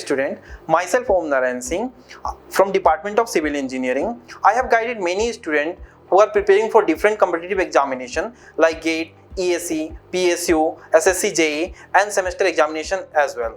student, myself Om Narayan Singh from Department of Civil Engineering. I have guided many students who are preparing for different competitive examination like GATE, ESE, PSU, SSC JEE and semester examination as well.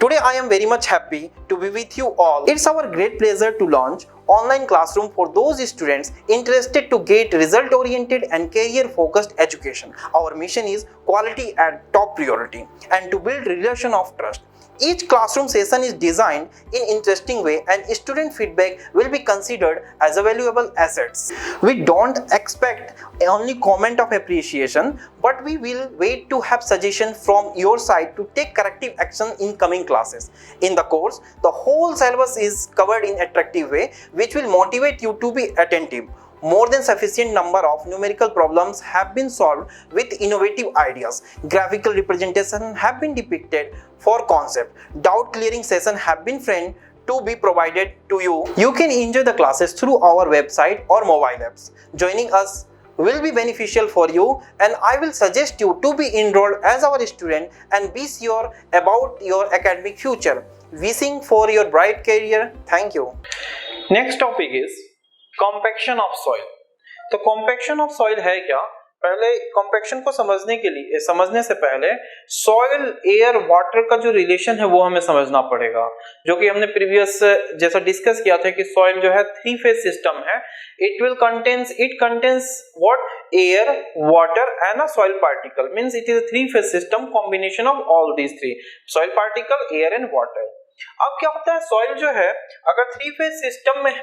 Today I am very much happy to be with you all. It's our great pleasure to launch online classroom for those students interested to get result oriented and career focused education. Our mission is quality at top priority and to build relation of trust. Each classroom session is designed in interesting way and student feedback will be considered as a valuable assets. We don't expect only comment of appreciation, but we will wait to have suggestion from your side to take corrective action in coming classes. In the course, the whole syllabus is covered in attractive way which will motivate you to be attentive. More than sufficient number of numerical problems have been solved with innovative ideas. Graphical representation have been depicted for concept. Doubt clearing session have been framed to be provided to you. You can enjoy the classes through our website or mobile apps. Joining us will be beneficial for you and I will suggest you to be enrolled as our student and be sure about your academic future. Wishing for your bright career. Thank you. Next topic is compaction of soil. तो compaction of soil है क्या? पहले compaction को समझने से पहले soil air water का जो रिलेशन है वो हमें समझना पड़ेगा, जो कि हमने प्रीवियस जैसा डिस्कस किया था कि सॉइल जो है थ्री फेज सिस्टम है। It contains what? Air, water and a soil particle, means it is a three phase system combination of all these three, soil particle, air and water. अब क्या होता है, सॉइल जो है अगर थ्री फेज सिस्टम में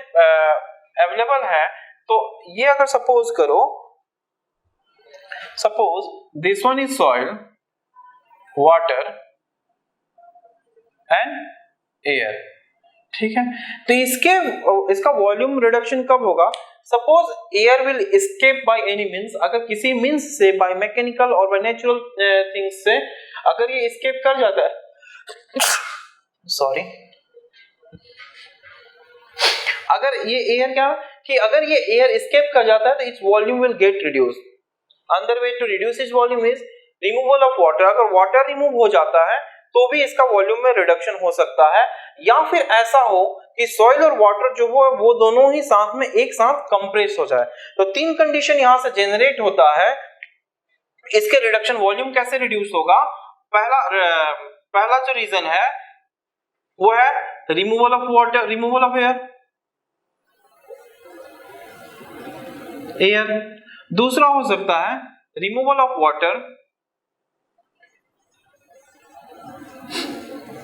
available है तो ये अगर suppose this one is soil, water and air, ठीक है। तो इसका वॉल्यूम रिडक्शन कब होगा? Suppose air will escape by any means, अगर किसी मींस से बाय मैकेनिकल और बाय नेचुरल थिंग्स से अगर ये एस्केप कर जाता है सॉरी अगर ये एयर अगर ये एयर एस्केप कर जाता है तो its volume will get reduced. Another way to reduce its volume is removal of water. अगर वाटर रिमूव हो जाता है तो भी इसका वॉल्यूम में रिडक्शन हो सकता है, या फिर ऐसा हो कि सॉइल और वाटर जो हो वो दोनों ही साथ में एक साथ कंप्रेस हो जाए। तो तीन कंडीशन यहां से जनरेट होता है। इसके रिडक्शन वॉल्यूम कैसे रिड्यूस होगा? पहला जो रीजन है वो है removal of water, removal of air. दूसरा हो सकता है removal of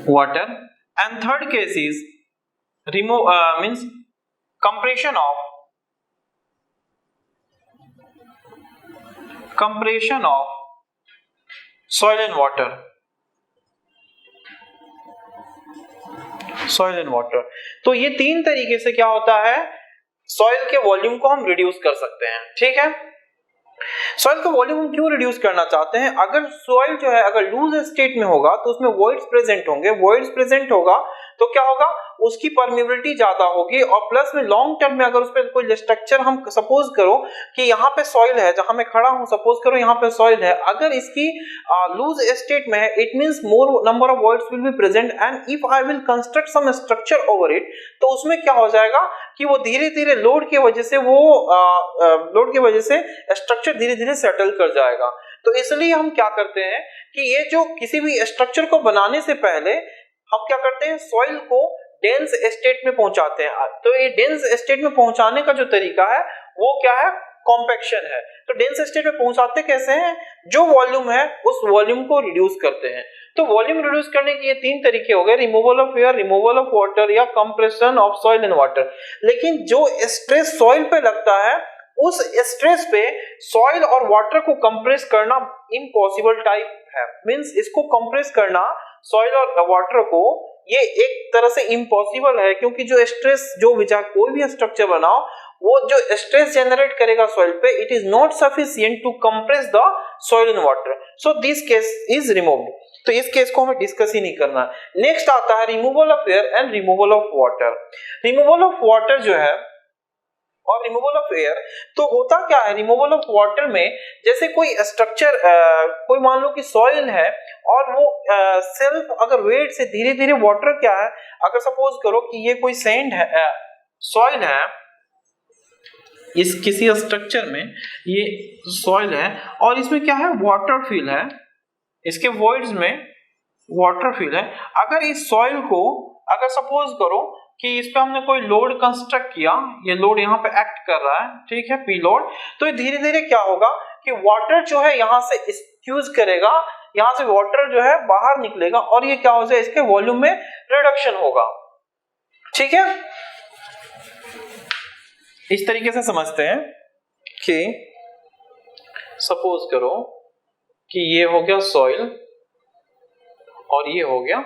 water and third case is means compression of soil and water. तो ये तीन तरीके से क्या होता है, सॉइल के वॉल्यूम को हम रिड्यूस कर सकते हैं, ठीक है। सॉइल का वॉल्यूम हम क्यों रिड्यूस करना चाहते हैं? अगर सॉइल जो है अगर लूज स्टेट में होगा तो उसमें वॉइड्स प्रेजेंट होगा तो क्या होगा, उसकी परमेबिलिटी ज्यादा होगी और प्लस में लॉन्ग टर्म में अगर उस पर कोई स्ट्रक्चर, हम सपोज करो कि यहाँ पे सॉइल है, जहां मैं खड़ा हूं सपोज करो यहाँ पे सॉइल है, अगर इसकी लूज स्टेट में है it means more number of voids will be present and if I will construct some structure over it तो उसमें क्या हो जाएगा कि वो धीरे धीरे लोड की वजह से स्ट्रक्चर धीरे धीरे सेटल कर जाएगा। तो इसलिए हम क्या करते हैं कि ये जो किसी भी स्ट्रक्चर को बनाने से पहले हम क्या करते हैं, सॉइल को डेंस स्टेट में पहुंचाते हैं। तो ये डेंस स्टेट में पहुंचाने का जो तरीका है वो क्या है, कॉम्पैक्शन है। तो डेंस स्टेट में पहुंचाते कैसे हैं, जो वॉल्यूम है उस वॉल्यूम को रिड्यूस करते हैं। तो वॉल्यूम रिड्यूस करने के ये तीन तरीके हो गए, removal of air, removal of water या compression of soil and water. लेकिन जो स्ट्रेस सॉइल पे लगता है उस स्ट्रेस पे सॉइल और वाटर को कंप्रेस करना इम्पॉसिबल टाइप है, मींस इसको कंप्रेस करना सॉइल और वाटर को ये एक तरह से इम्पॉसिबल है, क्योंकि जो स्ट्रेस जो कोई भी स्ट्रक्चर बनाओ वो जो स्ट्रेस जनरेट करेगा सॉइल पे it is not sufficient to compress the soil and water, so this case is removed. तो इस केस को हमें डिस्कस ही नहीं करना। नेक्स्ट आता है removal of air and removal of water. Removal of water जो है और रिमूवल ऑफ एयर, तो होता क्या है रिमूवल ऑफ वाटर में, जैसे कोई स्ट्रक्चर कोई मान लो कि सॉइल है और वो सेल्फ अगर वेट से धीरे धीरे वाटर क्या है, अगर सपोज करो कि ये कोई सैंड है, सॉइल है, इस किसी स्ट्रक्चर में ये सॉइल है और इसमें क्या है वाटर फिल है, इसके वॉइड्स में वाटर फिल है। अगर इस सॉइल को अगर सपोज करो कि इस पे हमने कोई लोड कंस्ट्रक्ट किया, ये लोड यहाँ पे एक्ट कर रहा है, ठीक है, पी लोड, तो धीरे धीरे क्या होगा कि वाटर जो है यहाँ से स्क्यूज करेगा, यहाँ से वाटर जो है बाहर निकलेगा और ये क्या हो जाए इसके वॉल्यूम में रिडक्शन होगा, ठीक है। इस तरीके से समझते हैं कि सपोज करो कि ये हो गया सॉइल और ये हो गया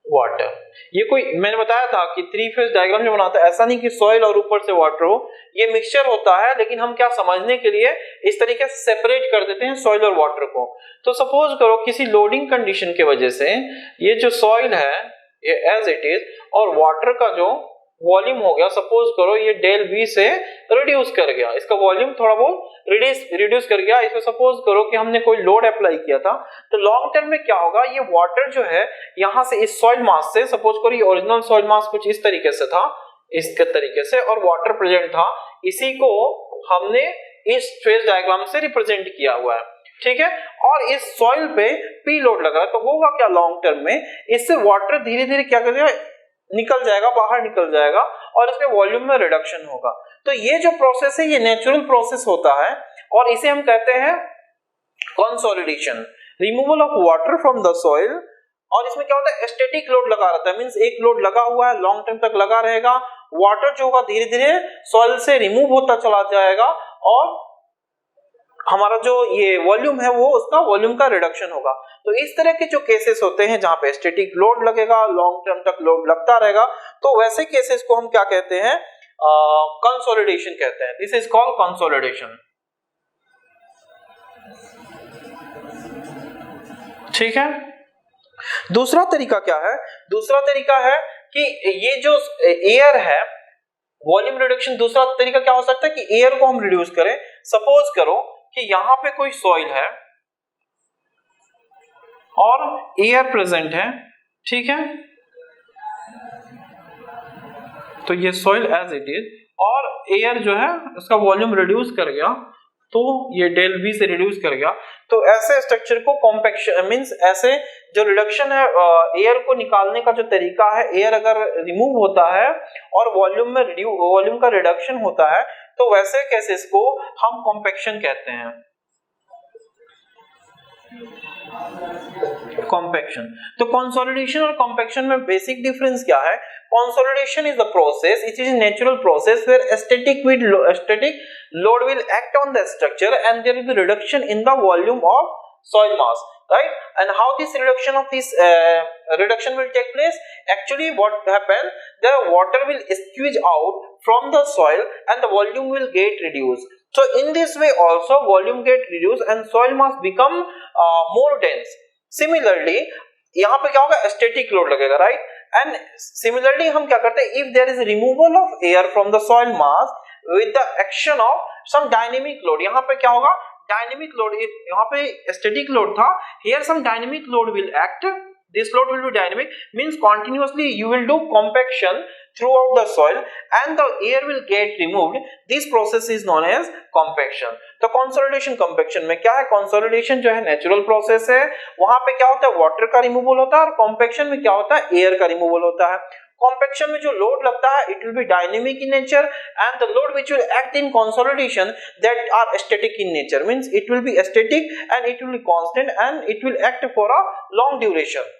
वाटर। ये कोई मैंने बताया था कि 3 फेज डायग्राम जो बनाता है, ऐसा नहीं कि सॉइल और ऊपर से वाटर हो, ये मिक्सचर होता है, लेकिन हम क्या समझने के लिए इस तरीके से सेपरेट कर देते हैं सॉइल और वाटर को। तो सपोज करो किसी लोडिंग कंडीशन के वजह से ये जो सॉइल है ये एज इट इज और वाटर का जो वॉल्यूम हो गया, सपोज करो ये डेल वी से रिड्यूस कर गया, इसका वॉल्यूम थोड़ा बहुत रिड्यूस कर गया। इसमें सपोज करो कि हमने कोई लोड अप्लाई किया था, तो लॉन्ग टर्म में क्या होगा, ये वाटर जो है यहाँ से इस सॉइल मास से, सपोज करो ये ओरिजिनल सॉइल मास कुछ इस तरीके से था, इसके तरीके से, और वाटर प्रेजेंट था, इसी को हमने इस फेज डायग्राम से रिप्रेजेंट किया हुआ है, ठीक है। और इस सॉइल पे पी लोड लग रहा है, तो होगा क्या लॉन्ग टर्म में, इससे वाटर धीरे धीरे क्या करेगा, निकल जाएगा, बाहर निकल जाएगा और इसके वॉल्यूम में रिडक्शन होगा। तो ये जो प्रोसेस है ये नेचुरल प्रोसेस होता है और इसे हम कहते हैं consolidation, removal of water from the soil. और इसमें क्या होता है, स्टैटिक लोड लगा रहता है, मींस एक लोड लगा हुआ है, लॉन्ग टर्म तक लगा रहेगा, वाटर जो होगा धीरे धीरे सॉइल से रिमूव होता चला जाएगा और हमारा जो ये वॉल्यूम है वो उसका वॉल्यूम का रिडक्शन होगा। तो इस तरह के जो केसेस होते हैं जहां पे स्टैटिक लोड लगेगा, लॉन्ग टर्म तक लोड लगता रहेगा, तो वैसे केसेस को हम क्या कहते हैं, कंसोलिडेशन कहते हैं। दिस इज कॉल्ड कंसोलिडेशन, ठीक है। दूसरा तरीका क्या है, दूसरा तरीका है कि ये जो एयर है वॉल्यूम रिडक्शन, दूसरा तरीका क्या हो सकता है कि एयर को हम रिड्यूस करें। सपोज करो कि यहां पे कोई सॉइल है और एयर प्रेजेंट है, ठीक है, तो ये सॉइल एज इट इज और एयर जो है उसका वॉल्यूम रिड्यूस कर गया, तो ये डेल वी से रिड्यूस कर गया, तो ऐसे स्ट्रक्चर को कॉम्पैक्शन मींस ऐसे जो रिडक्शन है, एयर को निकालने का जो तरीका है, एयर अगर रिमूव होता है और वॉल्यूम का रिडक्शन होता है, तो वैसे केसेस को हम कॉम्पैक्शन कहते हैं, कॉम्पैक्शन। तो कंसोलिडेशन और कॉम्पैक्शन में बेसिक डिफरेंस क्या है। Consolidation is the process, it is natural process where static load will act on the structure and there will be reduction in the volume of soil mass, right? And how this reduction will take place, actually what happen, the water will squeeze out from the soil and the volume will get reduced. So in this way also volume get reduced and soil mass become more dense. Similarly यहाँ पे क्या होगा, static load लगेगा, right. And similarly हम क्या करते हैं, if there is removal of air from the soil mass with the action of some dynamic load, यहाँ पे क्या होगा, dynamic load, यहाँ पे static load था, here some dynamic load will act, this load will be dynamic, means continuously you will do compaction throughout the soil and the air will get removed, this process is known as compaction. तो consolidation compaction में क्या है, consolidation जो है natural process है, वहां पे क्या होता है, वाटर का रिमूवल होता है, और कॉम्पैक्शन में क्या होता है, एयर का रिमूवल होता है। कॉम्पैक्शन में जो लोड लगता है it will be dynamic in nature and the load which will act in consolidation that are static in nature, means it will be static and it will be constant and it will act for a long duration.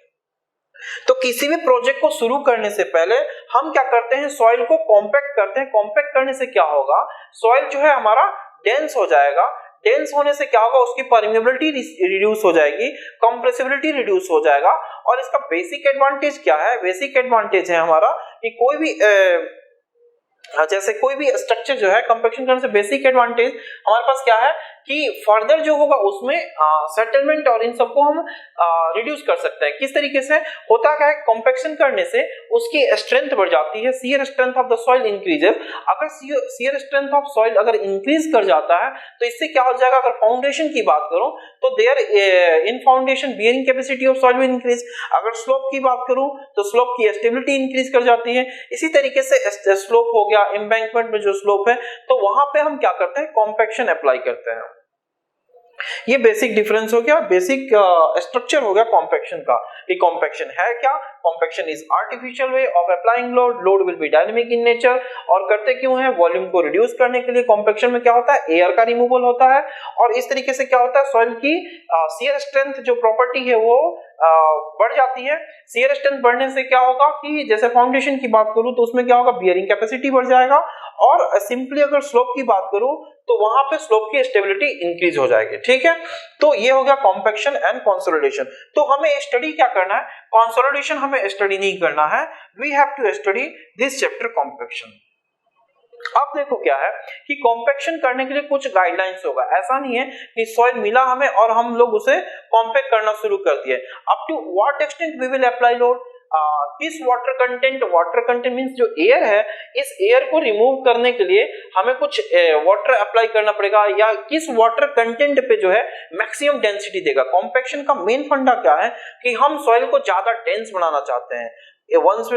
तो किसी भी project को शुरू करने से पहले हम क्या करते हैं, सॉइल को कॉम्पैक्ट करते हैं। कॉम्पैक्ट करने से क्या होगा, सॉइल जो है हमारा डेंस हो जाएगा, डेंस होने से क्या होगा, उसकी परमेबिलिटी रिड्यूस हो जाएगी, कंप्रेसिबिलिटी रिड्यूस हो जाएगा। और इसका बेसिक एडवांटेज क्या है, बेसिक एडवांटेज है हमारा कि कोई भी जैसे कोई भी स्ट्रक्चर जो है कंपैक्शन करने से बेसिक एडवांटेज हमारे पास क्या है कि फर्दर जो होगा उसमें सेटलमेंट और इन सबको हम रिड्यूस कर सकते हैं। किस तरीके से होता क्या है, कॉम्पैक्शन करने से उसकी स्ट्रेंथ बढ़ जाती है, shear strength of the soil increases. अगर शियर स्ट्रेंथ ऑफ सॉइल अगर इंक्रीज कर जाता है तो इससे क्या हो जाएगा, अगर फाउंडेशन की बात करूं तो there in foundation bearing capacity of soil will increase. अगर स्लोप की बात करूं तो स्लोप की स्टेबिलिटी इंक्रीज कर जाती है। इसी तरीके से स्लोप हो गया, एम्बैंकमेंट में जो स्लोप है तो वहां पे हम क्या करते हैं, कॉम्पैक्शन अप्लाई करते हैं। ये बेसिक डिफरेंस हो गया, बेसिक स्ट्रक्चर हो गया कॉम्पैक्शन का। ये कॉम्पैक्शन है क्या, compaction is artificial way of applying load, load will be dynamic in nature. और करते क्यों है, वॉल्यूम को रिड्यूस करने के लिए। कॉम्पैक्शन में क्या होता है, एयर का रिमूवल होता है और इस तरीके से क्या होता है, सॉइल की शियर स्ट्रेंथ जो प्रॉपर्टी है वो बढ़ जाती है। शियर स्ट्रेंथ बढ़ने से क्या होगा कि जैसे फाउंडेशन की बात करूं तो उसमें क्या होगा, बियरिंग कैपेसिटी बढ़ जाएगा। और सिंपली अगर स्लोप की बात करूं तो वहां पे स्लोप की स्टेबिलिटी इंक्रीज हो जाएगी। ठीक है, तो ये हो गया कॉम्पैक्शन एंड कंसोलिडेशन। तो हमें स्टडी क्या करना है, कंसोलिडेशन हमें स्टडी नहीं करना है, we have to study this chapter compaction. अब देखो क्या है कि कॉम्पैक्शन करने के लिए कुछ गाइडलाइंस होगा। ऐसा नहीं है कि सॉइल मिला हमें और हम लोग उसे कॉम्पैक्ट करना शुरू कर दिए। Up to what extent we will apply load, किस वाटर कंटेंट मींस जो एयर है, इस एयर को रिमूव करने के लिए हमें कुछ वाटर अप्लाई करना पड़ेगा, या किस वाटर कंटेंट पे जो है मैक्सिमम डेंसिटी देगा। कॉम्पैक्शन का मेन फंडा क्या है कि हम सॉइल को ज्यादा डेंस बनाना चाहते हैं। once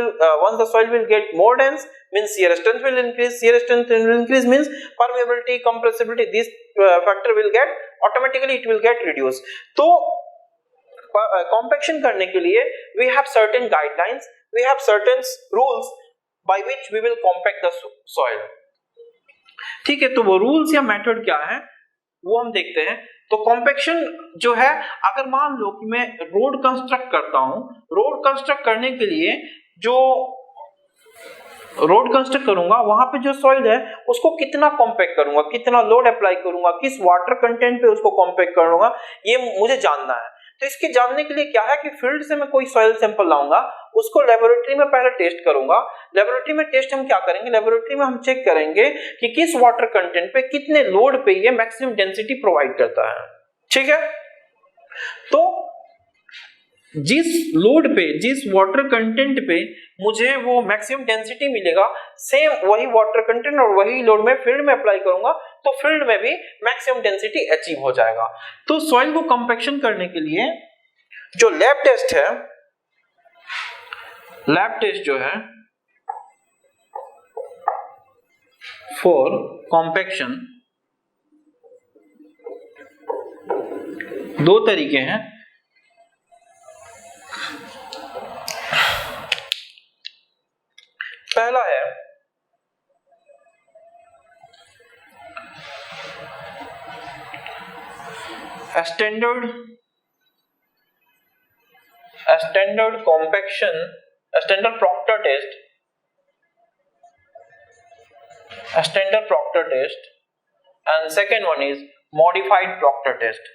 the soil will get more dense means shear strength will increase, shear strength will increase means permeability, compressibility, this factor will get automatically it will get reduced. तो compaction करने के लिए we have certain guidelines, we have certain rules by which we will compact the soil. ठीक है, तो वो rules या method क्या है वो हम देखते हैं। तो कॉम्पैक्शन जो है, अगर मान लो कि मैं रोड कंस्ट्रक्ट करता हूं, रोड कंस्ट्रक्ट करने के लिए जो रोड कंस्ट्रक्ट करूंगा वहां पे जो सॉइल है उसको कितना कॉम्पैक्ट करूंगा, कितना लोड अप्लाई करूंगा, किस वाटर कंटेंट पे उसको कॉम्पैक्ट करूंगा, ये मुझे जानना है। तो इसके जानने के लिए क्या है कि फील्ड से मैं कोई सॉइल सैंपल लाऊंगा, उसको लेबोरेटरी में पहले टेस्ट करूंगा। लेबोरेटरी में टेस्ट हम क्या करेंगे, लेबोरेटरी में हम चेक करेंगे कि किस वाटर कंटेंट पे कितने लोड पे ये मैक्सिमम डेंसिटी प्रोवाइड करता है। ठीक है, तो जिस लोड पे, जिस वाटर कंटेंट पे मुझे वो मैक्सिमम डेंसिटी मिलेगा, सेम वही वाटर कंटेंट और वही लोड में फील्ड में अप्लाई करूंगा तो फील्ड में भी मैक्सिमम डेंसिटी अचीव हो जाएगा। तो सॉइल को कंपैक्शन करने के लिए जो लैब टेस्ट है, लैब टेस्ट जो है फॉर कॉम्पैक्शन, दो तरीके हैं। पहला है standard compaction, standard proctor test, and second one is modified proctor test.